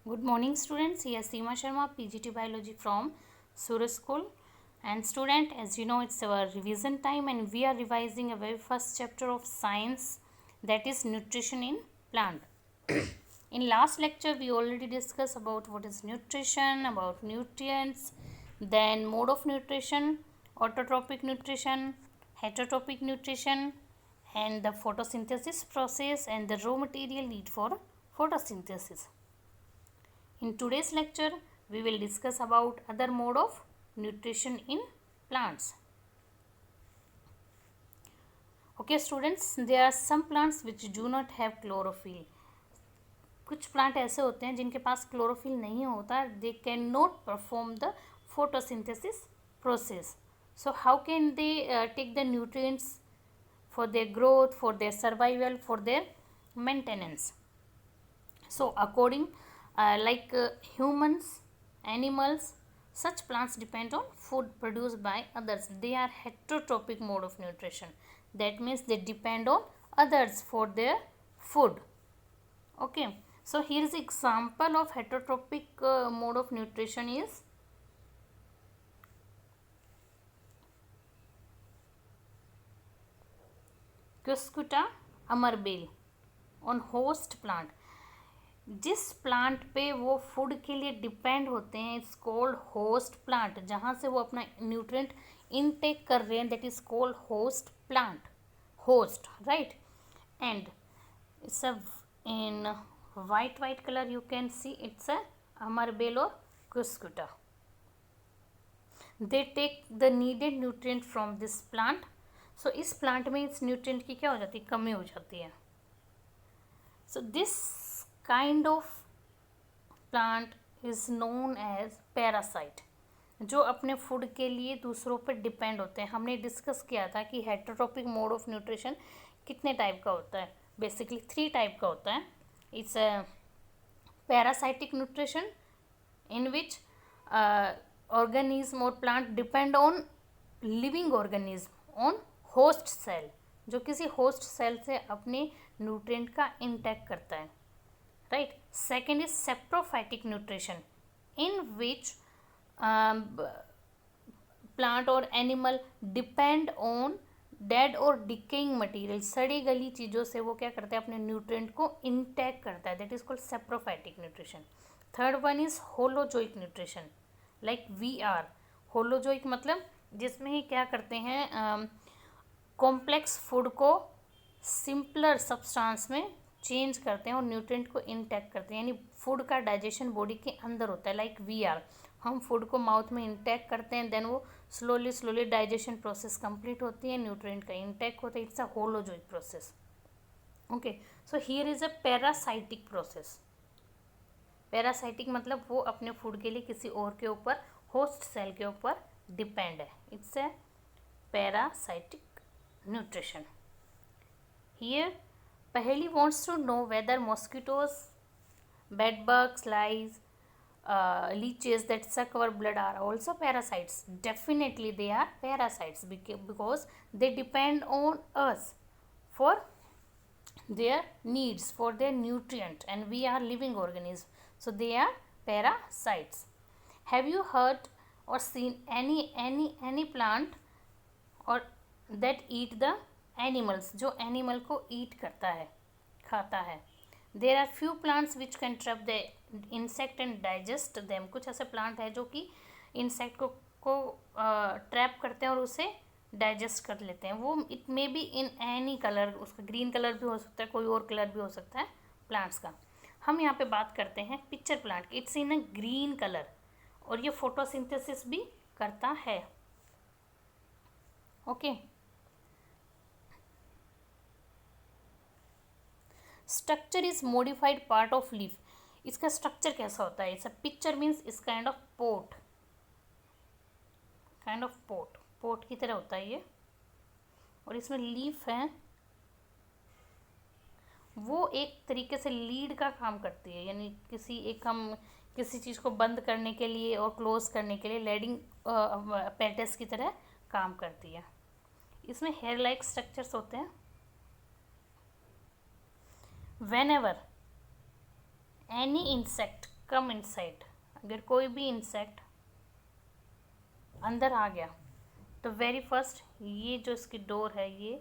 Good morning, students. Here Seema Sharma, PGT Biology from Suraj School. And student, as you know, it's our revision time, and we are revising a very first chapter of science, that is nutrition in plant. In last lecture, we already discussed about what is nutrition, about nutrients, then mode of nutrition, autotrophic nutrition, heterotrophic nutrition, and the photosynthesis process and the raw material need for photosynthesis. In today's lecture, we will discuss about other mode of nutrition in plants. Okay students, there are some plants which do not have chlorophyll. कुछ plant ऐसे होते हैं जिनके पास chlorophyll नहीं होता. They can not perform the photosynthesis process. So how can they take the nutrients for their growth, for their survival, for their maintenance? So according humans, animals, such plants depend on food produced by others. They are heterotrophic mode of nutrition. That means they depend on others for their food. Okay. So here is example of heterotrophic mode of nutrition is Cuscuta amarbale on host plant. जिस plant पे वो food के लिए depend होते हैं it's called host plant. जहाँ से वो अपना न्यूट्रिएंट इनटेक कर रहे हैं that is called host plant. Host, right. And it's a in white color you can see it's a amarbale or cuscuta. They take the needed nutrient from this plant. So इस plant में इस nutrient की क्या हो जाती है, कमी हो जाती है. So this kind of plant is known as parasite, जो अपने फूड के लिए दूसरों पर डिपेंड होते हैं. हमने डिस्कस किया था कि हेटरोट्रोपिक मोड ऑफ न्यूट्रिशन कितने टाइप का होता है. बेसिकली 3 टाइप का होता है. It's a parasitic nutrition in which organism और plant depend on living organism on host cell, जो किसी होस्ट सेल से अपने न्यूट्रिएंट का इंटेक करता है, right. Second is saprophytic nutrition in which plant और एनिमल डिपेंड ऑन डेड और डिकेइंग मटेरियल. सड़ी गली चीज़ों से वो क्या करते हैं, अपने न्यूट्रिएंट को इंटेक करता है. That is called saprophytic nutrition. Third one is holozoic nutrition, like we are. Holozoic मतलब जिसमें ही क्या करते हैं, कॉम्प्लेक्स फूड को सिंपलर सब्सटेंस में चेंज करते हैं और न्यूट्रिएंट को इंटेक करते हैं. यानी फूड का डाइजेशन बॉडी के अंदर होता है. लाइक वी आर, हम फूड को माउथ में इंटेक करते हैं, देन वो स्लोली डाइजेशन प्रोसेस कंप्लीट होती है, न्यूट्रिएंट का इंटेक होता है. It's a holozoic process. Okay. So here is a parasitic process. Parasitic मतलब वो अपने फूड के लिए किसी और के ऊपर, होस्ट सेल के ऊपर डिपेंड है. It's a parasitic nutrition. Here Paheli wants to know whether mosquitoes, bedbugs, lice, leeches that suck our blood are also parasites. Definitely they are parasites because they depend on us for their needs, for their nutrient, and we are living organisms. So they are parasites. Have you heard or seen any plant or that eat the animals, जो animal को eat करता है, खाता है. There are few plants which can trap the insect and digest them. कुछ ऐसे plant है जो कि इंसेक्ट को ट्रैप करते हैं और उसे डाइजेस्ट कर लेते हैं. वो it may be in any colour, उसका ग्रीन कलर भी हो सकता है, कोई और कलर भी हो सकता है प्लांट्स का. हम यहाँ पे बात करते हैं पिक्चर प्लांट की. It's in a green colour और ये फोटोसिंथेसिस भी करता है. Okay. Structure is modified part of leaf. इसका स्ट्रक्चर कैसा होता है, इट्स अ पिक्चर मीन्स इस काइंड ऑफ पोट, पोट की तरह होता है ये. और इसमें लीफ है, वो एक तरीके से लीड का काम करती है. यानी हम किसी चीज़ को बंद करने के लिए और क्लोज करने के लिए लीडिंग पैटर्स की तरह काम करती है. इसमें हेयर लाइक स्ट्रक्चर्स होते हैं. Whenever any insect come inside, अगर कोई भी इंसेक्ट अंदर आ गया तो वेरी फर्स्ट ये जो इसकी डोर है ये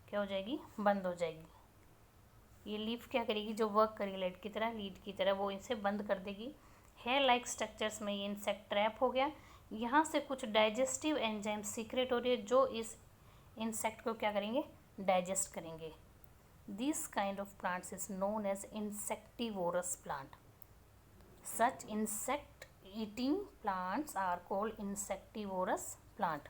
क्या हो जाएगी, बंद हो जाएगी। ये लीफ क्या करेगी, जो वर्क करेगी लीड की तरह वो इसे बंद कर देगी। हेयर लाइक स्ट्रक्चर्स में ये इंसेक्ट ट्रैप हो गया। यहाँ से कुछ डाइजेस्टिव एंजाइम सीक्रेट हो रही है जो इस इंसेक्ट को क्या करेंगे, डाइजेस्ट करेंगे। This kind of plants is known as insectivorous plant. Such insect eating plants are called insectivorous plant.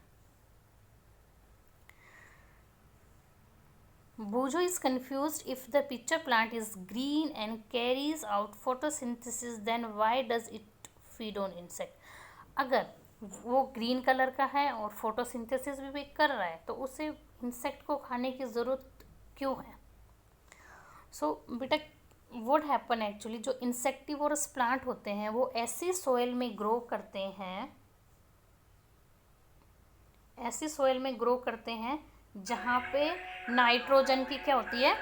Bujo is confused. If the pitcher plant is green and carries out photosynthesis, then why does it feed on insect? अगर वो green colour का है और photosynthesis भी कर रहा है तो उसे इंसेक्ट को खाने की ज़रूरत क्यों है? सो बेटा व्हाट हैपन एक्चुअली, जो इंसेक्टिवोरस प्लांट होते हैं वो ऐसी सॉइल में ग्रो करते हैं, ऐसी सॉइल में ग्रो करते हैं जहाँ पे नाइट्रोजन की क्या होती है,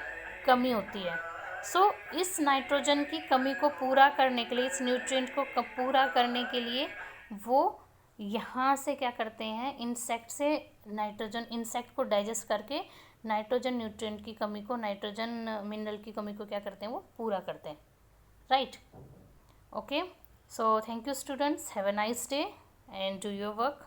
कमी होती है। सो इस नाइट्रोजन की कमी को पूरा करने के लिए, इस न्यूट्रिएंट को पूरा करने के लिए वो यहाँ से क्या करते हैं, इंसेक्ट से नाइट्रोजन, इंसेक्ट को डाइजेस्ट करके नाइट्रोजन न्यूट्रिएंट की कमी को, नाइट्रोजन मिनरल की कमी को क्या करते हैं, वो पूरा करते हैं, right. Okay, so thank you students, have a nice day and do your work.